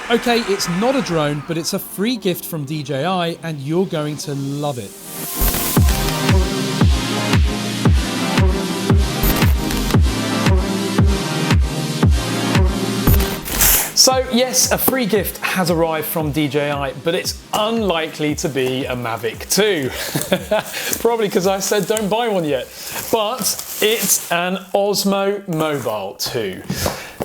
Okay, it's not a drone, but it's a free gift from DJI and you're going to love it. So yes, a free gift has arrived from DJI, but it's unlikely to be a Mavic 2. Probably because I said don't buy one yet. But it's an Osmo Mobile 2.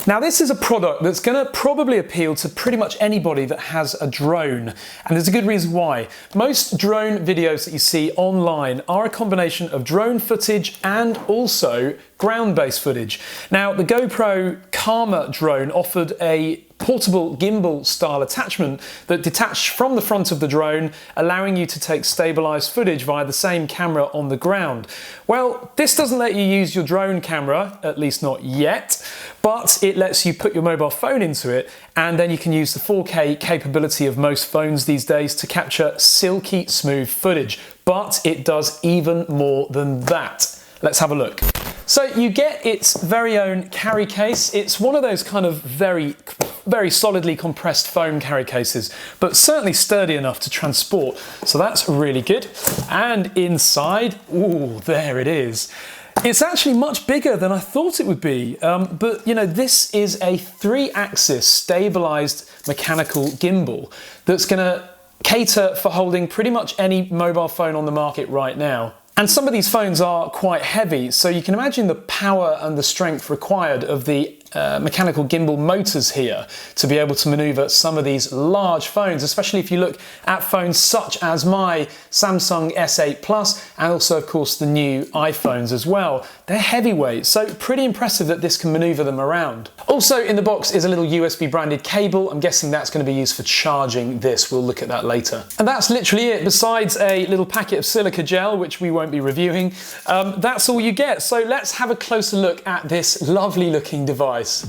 Now this is a product that's going to probably appeal to pretty much anybody that has a drone, and there's a good reason why. Most drone videos that you see online are a combination of drone footage and also ground-based footage. Now the GoPro Karma drone offered a portable gimbal style attachment that detached from the front of the drone, allowing you to take stabilized footage via the same camera on the ground. Well, this doesn't let you use your drone camera, at least not yet, but it lets you put your mobile phone into it, and then you can use the 4K capability of most phones these days to capture silky smooth footage. But it does even more than that. Let's have a look. So you get its very own carry case. It's one of those kind of very solidly compressed foam carry cases, but certainly sturdy enough to transport. So that's really good. And inside, ooh, there it is. It's actually much bigger than I thought it would be, but you know, this is a 3-axis stabilized mechanical gimbal that's going to cater for holding pretty much any mobile phone on the market right now. And some of these phones are quite heavy, so you can imagine the power and the strength required of the mechanical gimbal motors here to be able to maneuver some of these large phones, especially if you look at phones such as my Samsung S8 Plus and also of course the new iPhones as well. They're heavyweight, so pretty impressive that this can maneuver them around. Also in the box is a little USB branded cable. I'm guessing that's going to be used for charging this. We'll look at that later. And that's literally it. Besides a little packet of silica gel, which we won't be reviewing, that's all you get. So let's have a closer look at this lovely looking device. So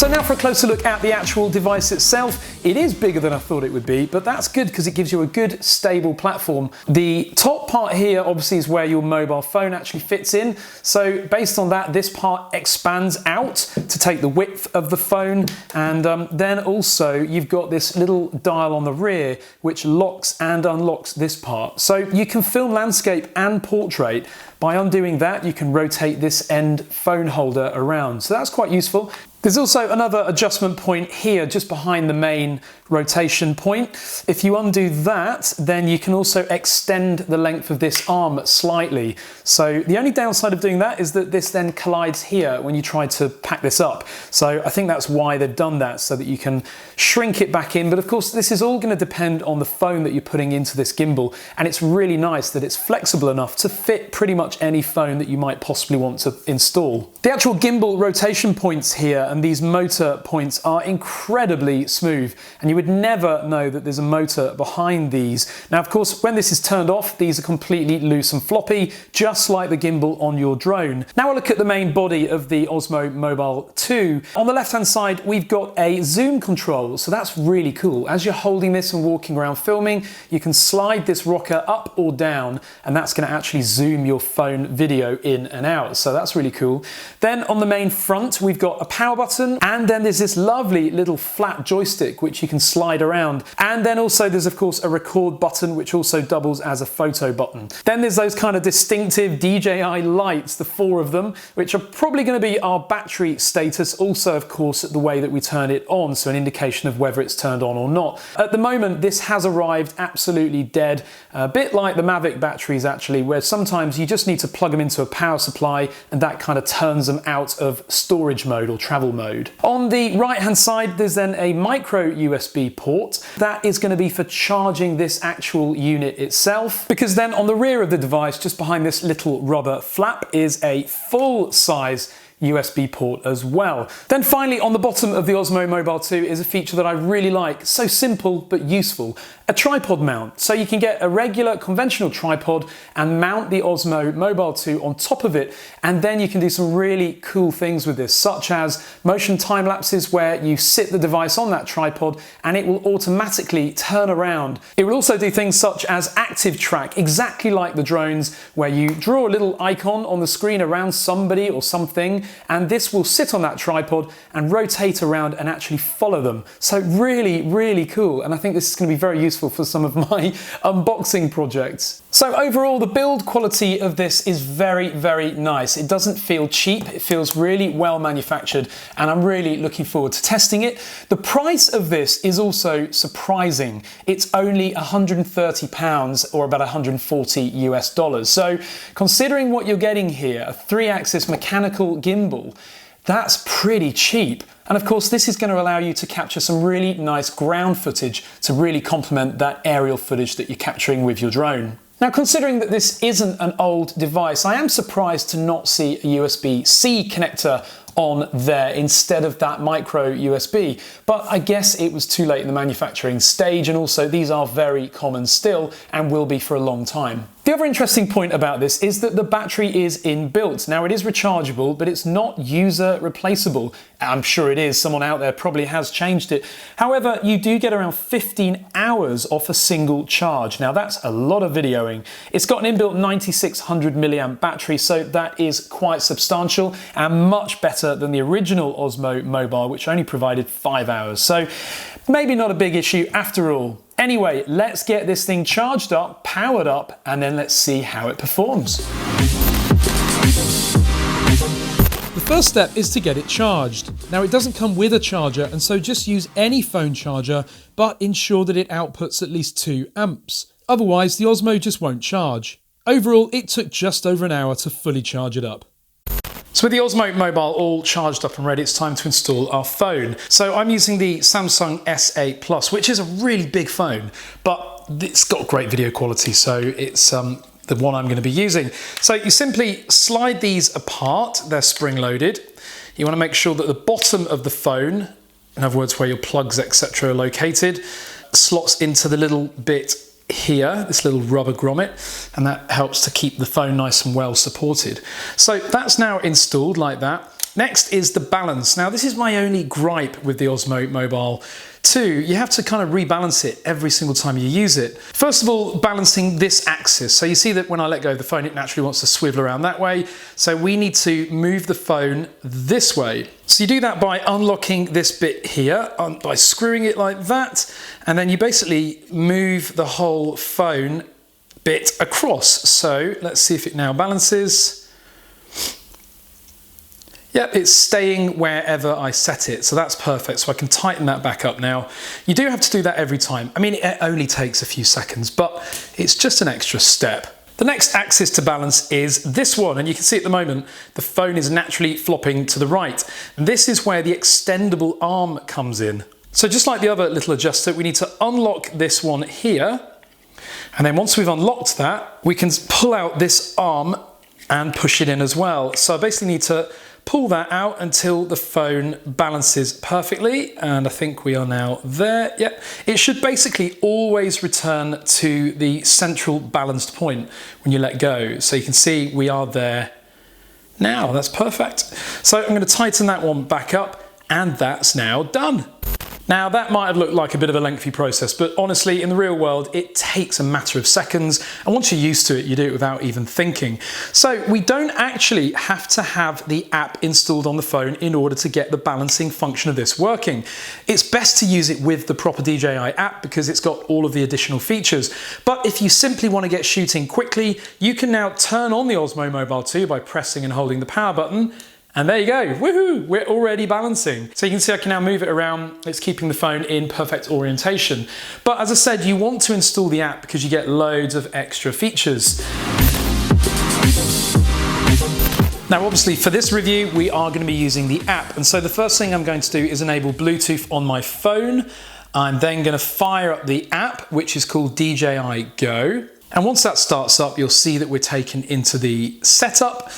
now for a closer look at the actual device itself. It is bigger than I thought it would be, but that's good because it gives you a good stable platform. The top part here obviously is where your mobile phone actually fits in. So based on that, this part expands out to take the width of the phone, and then also you've got this little dial on the rear which locks and unlocks this part. So you can film landscape and portrait. By undoing that, you can rotate this end phone holder around. So that's quite useful. There's also another adjustment point here just behind the main rotation point. If you undo that, then you can also extend the length of this arm slightly. So the only downside of doing that is that this then collides here when you try to pack this up. So I think that's why they've done that, so that you can shrink it back in. But of course, this is all going to depend on the phone that you're putting into this gimbal. And it's really nice that it's flexible enough to fit pretty much any phone that you might possibly want to install. The actual gimbal rotation points here and these motor points are incredibly smooth, and you would never know that there's a motor behind these. Now of course, when this is turned off, these are completely loose and floppy, just like the gimbal on your drone. Now we'll look at the main body of the Osmo Mobile 2. On the left hand side, we've got a zoom control, so that's really cool. As you're holding this and walking around filming, you can slide this rocker up or down, and that's going to actually zoom your phone video in and out, so that's really cool. Then on the main front, we've got a power button, and then there's this lovely little flat joystick which you can slide around. And then also there's of course a record button which also doubles as a photo button. Then there's those kind of distinctive DJI lights, the 4 of them, which are probably going to be our battery status, also of course the way that we turn it on, so an indication of whether it's turned on or not. At the moment this has arrived absolutely dead, a bit like the Mavic batteries actually, where sometimes you just need to plug them into a power supply and that kind of turns them out of storage mode or travel mode. On the right hand side there's then a micro USB port. That is going to be for charging this actual unit itself, because then on the rear of the device, just behind this little rubber flap, is a full size USB port as well. Then finally on the bottom of the Osmo Mobile 2 is a feature that I really like, so simple but useful, a tripod mount. So you can get a regular conventional tripod and mount the Osmo Mobile 2 on top of it, and then you can do some really cool things with this, such as motion time lapses where you sit the device on that tripod and it will automatically turn around. It will also do things such as active track, exactly like the drones, where you draw a little icon on the screen around somebody or something, and this will sit on that tripod and rotate around and actually follow them. So really, really cool, and I think this is going to be very useful for some of my unboxing projects. So overall, the build quality of this is very, very nice. It doesn't feel cheap, it feels really well manufactured, and I'm really looking forward to testing it. The price of this is also surprising. It's only £130 or about 140 US dollars. So considering what you're getting here, a 3-axis mechanical gimbal, that's pretty cheap. And of course, this is going to allow you to capture some really nice ground footage to really complement that aerial footage that you're capturing with your drone. Now, considering that this isn't an old device, I am surprised to not see a USB-C connector on there instead of that micro USB, but I guess it was too late in the manufacturing stage, and also these are very common still and will be for a long time. The other interesting point about this is that the battery is inbuilt. Now, it is rechargeable, but it's not user replaceable. I'm sure it is. Someone out there probably has changed it. However, you do get around 15 hours off a single charge. Now, that's a lot of videoing. It's got an inbuilt 9600 milliamp battery, so that is quite substantial and much better than the original Osmo Mobile, which only provided 5 hours. So maybe not a big issue after all. Anyway, let's get this thing charged up, powered up, and then let's see how it performs. The first step is to get it charged. Now, it doesn't come with a charger, and so just use any phone charger, but ensure that it outputs at least 2 amps. Otherwise, the Osmo just won't charge. Overall, it took just over an hour to fully charge it up. So with the Osmo Mobile all charged up and ready, it's time to install our phone. So I'm using the Samsung S8 Plus, which is a really big phone, but it's got great video quality, so it's the one I'm going to be using. So you simply slide these apart, they're spring-loaded. You want to make sure that the bottom of the phone, in other words where your plugs etc. are located, slots into the little bit here, this little rubber grommet, and that helps to keep the phone nice and well supported. So that's now installed like that. Next is the balance. Now, this is my only gripe with the Osmo Mobile 2. You have to kind of rebalance it every single time you use it. First of all, balancing this axis. So you see that when I let go of the phone, it naturally wants to swivel around that way. So we need to move the phone this way. So you do that by unlocking this bit here, by screwing it like that, and then you basically move the whole phone bit across. So let's see if it now balances. Yep, it's staying wherever I set it, so that's perfect. So I can tighten that back up now. You do have to do that every time. I mean, it only takes a few seconds, but it's just an extra step. The next axis to balance is this one, and you can see at the moment the phone is naturally flopping to the right. And this is where the extendable arm comes in. So just like the other little adjuster, we need to unlock this one here, and then once we've unlocked that, we can pull out this arm and push it in as well. So I basically need to pull that out until the phone balances perfectly, and I think we are now there. Yep, it should basically always return to the central balanced point when you let go. So you can see we are there now. That's perfect. So I'm going to tighten that one back up, and that's now done. Now, that might have looked like a bit of a lengthy process, but honestly, in the real world, it takes a matter of seconds, and once you're used to it, you do it without even thinking. So we don't actually have to have the app installed on the phone in order to get the balancing function of this working. It's best to use it with the proper DJI app because it's got all of the additional features. But if you simply want to get shooting quickly, you can now turn on the Osmo Mobile 2 by pressing and holding the power button. And there you go, woohoo, we're already balancing. So you can see I can now move it around, it's keeping the phone in perfect orientation. But as I said, you want to install the app because you get loads of extra features. Now obviously for this review, we are going to be using the app. And so the first thing I'm going to do is enable Bluetooth on my phone. I'm then going to fire up the app, which is called DJI Go. And once that starts up, you'll see that we're taken into the setup.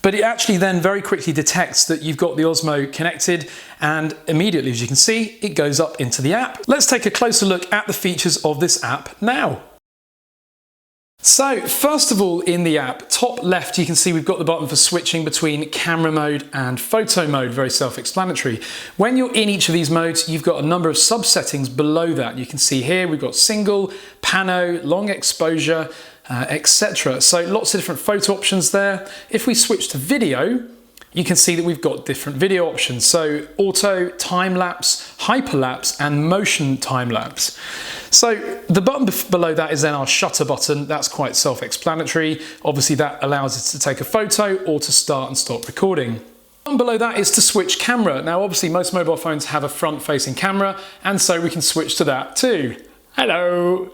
But it actually then very quickly detects that you've got the Osmo connected, and immediately, as you can see, it goes up into the app. Let's take a closer look at the features of this app now. So first of all, in the app, top left, you can see we've got the button for switching between camera mode and photo mode, very self-explanatory. When you're in each of these modes, you've got a number of sub-settings below that. You can see here, we've got single, pano, long exposure, etc. So lots of different photo options there. If we switch to video, you can see that we've got different video options. So auto, time lapse, hyperlapse, and motion time lapse. So the button below that is then our shutter button. That's quite self-explanatory. Obviously that allows us to take a photo or to start and stop recording. The button below that is to switch camera. Now obviously most mobile phones have a front-facing camera, and so we can switch to that too. Hello.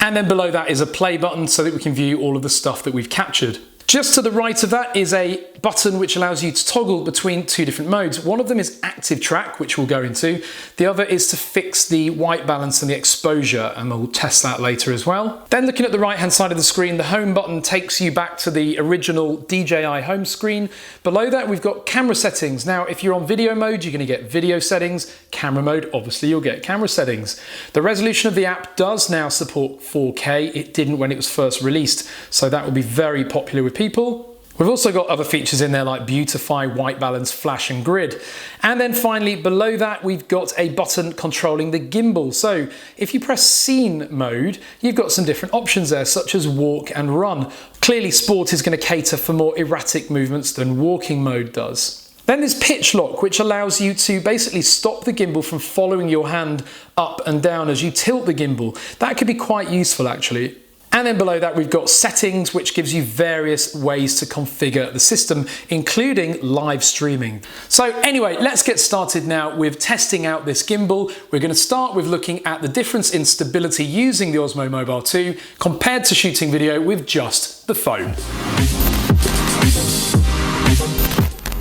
And then below that is a play button so that we can view all of the stuff that we've captured. Just to the right of that is a button which allows you to toggle between two different modes. One of them is active track, which we'll go into. The other is to fix the white balance and the exposure, and we'll test that later as well. Then looking at the right hand side of the screen, the home button takes you back to the original DJI home screen. Below that we've got camera settings. Now if you're on video mode, you're going to get video settings. Camera mode, obviously you'll get camera settings. The resolution of the app does now support 4K. It didn't when it was first released, so that will be very popular with people. We've also got other features in there like beautify, white balance, flash and grid. And then finally below that we've got a button controlling the gimbal. So if you press scene mode, you've got some different options there such as walk and run. Clearly sport is going to cater for more erratic movements than walking mode does. Then there's pitch lock, which allows you to basically stop the gimbal from following your hand up and down as you tilt the gimbal. That could be quite useful actually. And then below that we've got settings, which gives you various ways to configure the system, including live streaming. So anyway, let's get started now with testing out this gimbal. We're going to start with looking at the difference in stability using the Osmo Mobile 2 compared to shooting video with just the phone.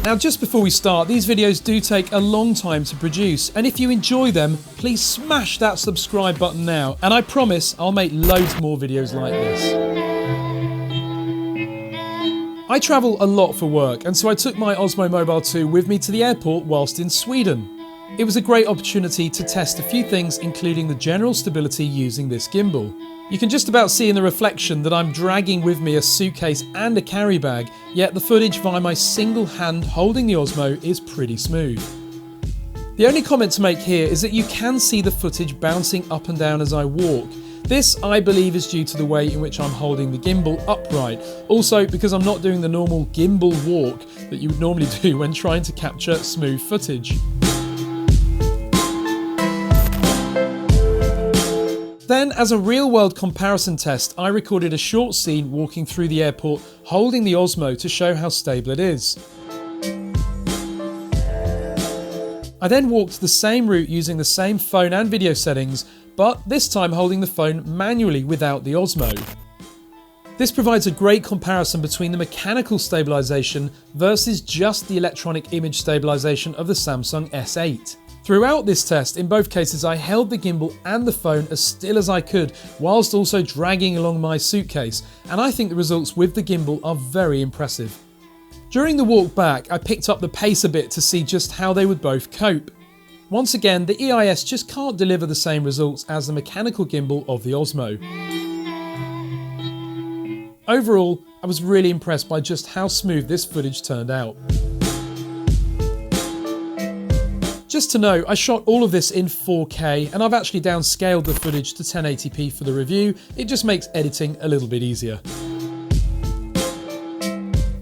Now just before we start, these videos do take a long time to produce, and if you enjoy them, please smash that subscribe button now, and I promise I'll make loads more videos like this. I travel a lot for work, and so I took my Osmo Mobile 2 with me to the airport whilst in Sweden. It was a great opportunity to test a few things, including the general stability using this gimbal. You can just about see in the reflection that I'm dragging with me a suitcase and a carry bag, yet the footage via my single hand holding the Osmo is pretty smooth. The only comment to make here is that you can see the footage bouncing up and down as I walk. This, I believe, is due to the way in which I'm holding the gimbal upright. Also, because I'm not doing the normal gimbal walk that you would normally do when trying to capture smooth footage. Then, as a real-world comparison test, I recorded a short scene walking through the airport holding the Osmo to show how stable it is. I then walked the same route using the same phone and video settings, but this time holding the phone manually without the Osmo. This provides a great comparison between the mechanical stabilisation versus just the electronic image stabilisation of the Samsung S8. Throughout this test, in both cases I held the gimbal and the phone as still as I could, whilst also dragging along my suitcase, and I think the results with the gimbal are very impressive. During the walk back, I picked up the pace a bit to see just how they would both cope. Once again, the EIS just can't deliver the same results as the mechanical gimbal of the Osmo. Overall, I was really impressed by just how smooth this footage turned out. Just to know, I shot all of this in 4K, and I've actually downscaled the footage to 1080p for the review. It just makes editing a little bit easier.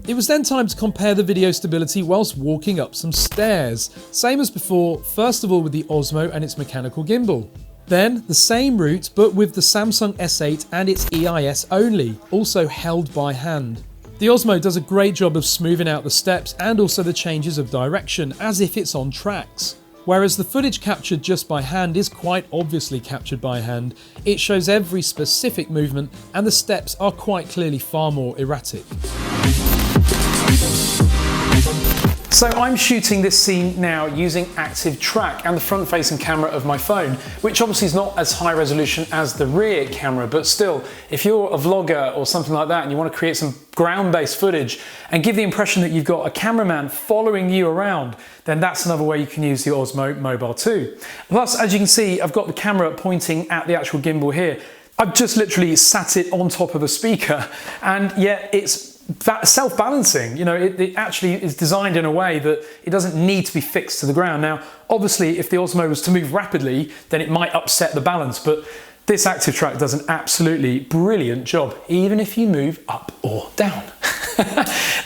It was then time to compare the video stability whilst walking up some stairs. Same as before, first of all with the Osmo and its mechanical gimbal. Then the same route but with the Samsung S8 and its EIS only, also held by hand. The Osmo does a great job of smoothing out the steps and also the changes of direction, as if it's on tracks. Whereas the footage captured just by hand is quite obviously captured by hand. It shows every specific movement and the steps are quite clearly far more erratic. So I'm shooting this scene now using active track and the front-facing camera of my phone, which obviously is not as high resolution as the rear camera, but still, if you're a vlogger or something like that and you want to create some ground-based footage and give the impression that you've got a cameraman following you around, then that's another way you can use the Osmo Mobile 2. Plus, as you can see, I've got the camera pointing at the actual gimbal here. I've just literally sat it on top of a speaker, and yet it's self-balancing. You know, it actually is designed in a way that it doesn't need to be fixed to the ground. Now, obviously, if the Osmo was to move rapidly, then it might upset the balance, but this active track does an absolutely brilliant job, even if you move up or down.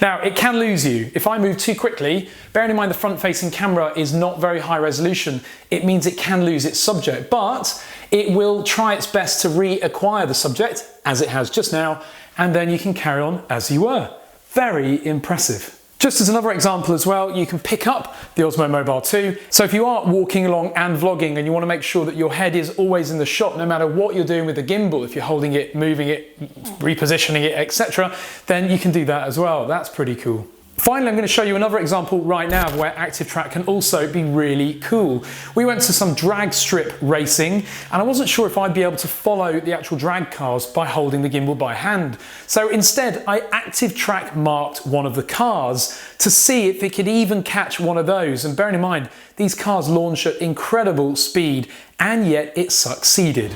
Now, it can lose you. If I move too quickly, bearing in mind the front-facing camera is not very high resolution, it means it can lose its subject, but it will try its best to reacquire the subject, as it has just now, and then you can carry on as you were. Very impressive. Just as another example as well, you can pick up the Osmo Mobile 2. So if you are walking along and vlogging and you want to make sure that your head is always in the shot, no matter what you're doing with the gimbal, if you're holding it, moving it, repositioning it, etc., then you can do that as well. That's pretty cool. Finally, I'm going to show you another example right now where Active Track can also be really cool. We went to some drag strip racing and I wasn't sure if I'd be able to follow the actual drag cars by holding the gimbal by hand. So instead, I Active Track marked one of the cars to see if it could even catch one of those. And bearing in mind, these cars launch at incredible speed, and yet it succeeded.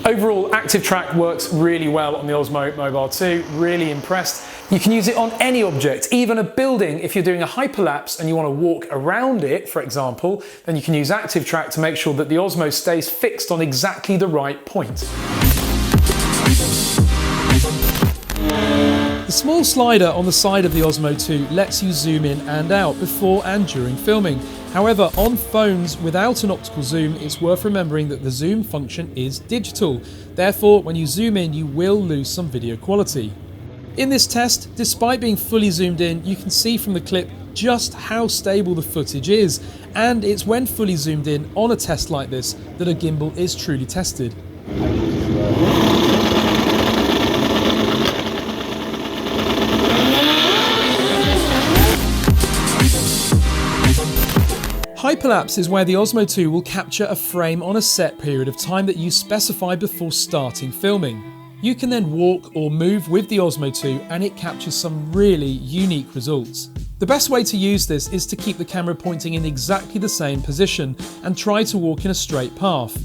Overall, Active Track works really well on the Osmo Mobile 2, really impressed. You can use it on any object, even a building. If you're doing a hyperlapse and you want to walk around it, for example, then you can use Active Track to make sure that the Osmo stays fixed on exactly the right point. The small slider on the side of the Osmo 2 lets you zoom in and out before and during filming. However, on phones without an optical zoom, it's worth remembering that the zoom function is digital. Therefore, when you zoom in, you will lose some video quality. In this test, despite being fully zoomed in, you can see from the clip just how stable the footage is. And it's when fully zoomed in on a test like this that a gimbal is truly tested. Hyperlapse is where the Osmo 2 will capture a frame on a set period of time that you specify before starting filming. You can then walk or move with the Osmo 2 and it captures some really unique results. The best way to use this is to keep the camera pointing in exactly the same position and try to walk in a straight path.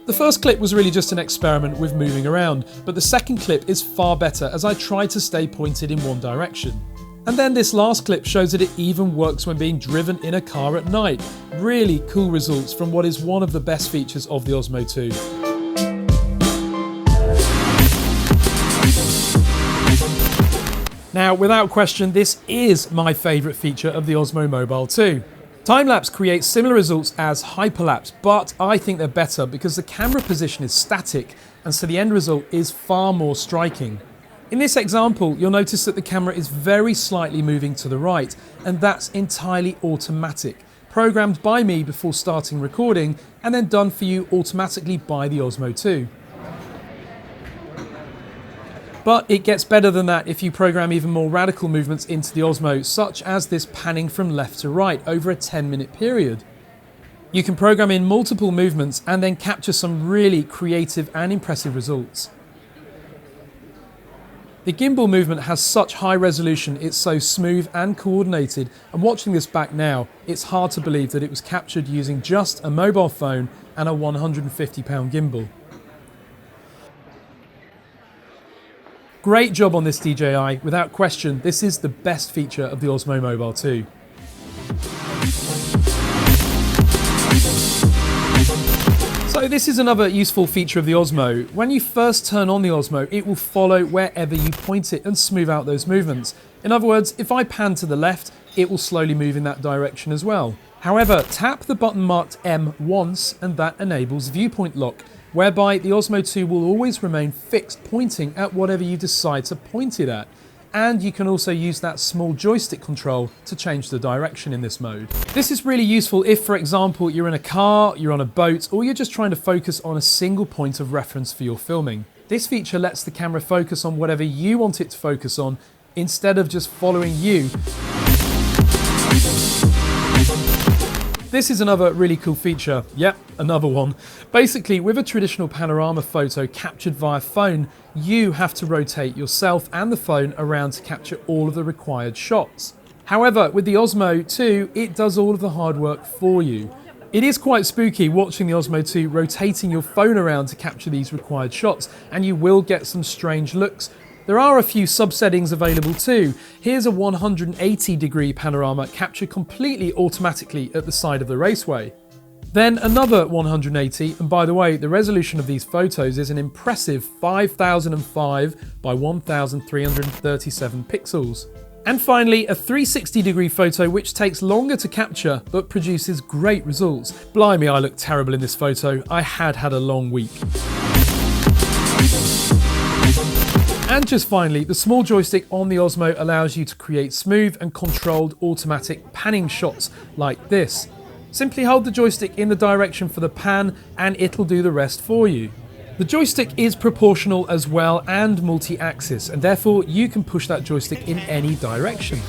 The first clip was really just an experiment with moving around, but the second clip is far better as I tried to stay pointed in one direction. And then this last clip shows that it even works when being driven in a car at night. Really cool results from what is one of the best features of the Osmo 2. Now, without question, this is my favourite feature of the Osmo Mobile 2. Timelapse creates similar results as Hyperlapse, but I think they're better because the camera position is static, and so the end result is far more striking. In this example, you'll notice that the camera is very slightly moving to the right, and that's entirely automatic, programmed by me before starting recording, and then done for you automatically by the Osmo 2. But it gets better than that if you program even more radical movements into the Osmo, such as this panning from left to right over a 10-minute period. You can program in multiple movements and then capture some really creative and impressive results. The gimbal movement has such high resolution, it's so smooth and coordinated, and watching this back now, it's hard to believe that it was captured using just a mobile phone and a £150 gimbal. Great job on this DJI, without question, this is the best feature of the Osmo Mobile 2. So this is another useful feature of the Osmo. When you first turn on the Osmo, it will follow wherever you point it and smooth out those movements. In other words, if I pan to the left, it will slowly move in that direction as well. However, tap the button marked M once and that enables Viewpoint Lock, whereby the Osmo 2 will always remain fixed pointing at whatever you decide to point it at. And you can also use that small joystick control to change the direction in this mode. This is really useful if, for example, you're in a car, you're on a boat, or you're just trying to focus on a single point of reference for your filming. This feature lets the camera focus on whatever you want it to focus on, instead of just following you. This is another really cool feature. Yep, another one. Basically, with a traditional panorama photo captured via phone, you have to rotate yourself and the phone around to capture all of the required shots. However, with the Osmo 2, it does all of the hard work for you. It is quite spooky watching the Osmo 2 rotating your phone around to capture these required shots, and you will get some strange looks. There are a few sub-settings available too. Here's a 180-degree panorama captured completely automatically at the side of the raceway. Then another 180, and by the way, the resolution of these photos is an impressive 5005 by 1337 pixels. And finally, a 360-degree photo which takes longer to capture but produces great results. Blimey, I look terrible in this photo. I had a long week. And just finally, the small joystick on the Osmo allows you to create smooth and controlled automatic panning shots like this. Simply hold the joystick in the direction for the pan and it'll do the rest for you. The joystick is proportional as well and multi-axis, and therefore you can push that joystick in any direction.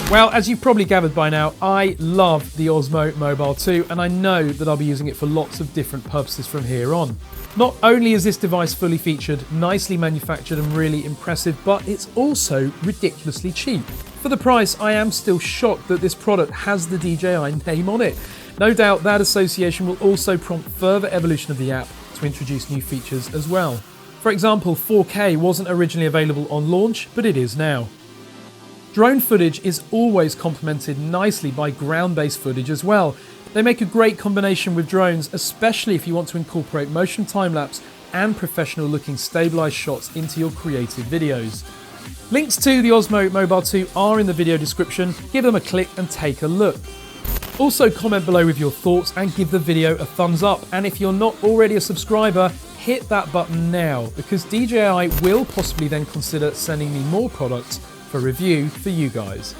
Well, as you've probably gathered by now, I love the Osmo Mobile 2, and I know that I'll be using it for lots of different purposes from here on. Not only is this device fully featured, nicely manufactured and really impressive, but it's also ridiculously cheap. For the price, I am still shocked that this product has the DJI name on it. No doubt that association will also prompt further evolution of the app to introduce new features as well. For example, 4K wasn't originally available on launch, but it is now. Drone footage is always complemented nicely by ground-based footage as well. They make a great combination with drones, especially if you want to incorporate motion time-lapse and professional-looking stabilized shots into your creative videos. Links to the Osmo Mobile 2 are in the video description. Give them a click and take a look. Also, comment below with your thoughts and give the video a thumbs up. And if you're not already a subscriber, hit that button now, because DJI will possibly then consider sending me more products for review for you guys.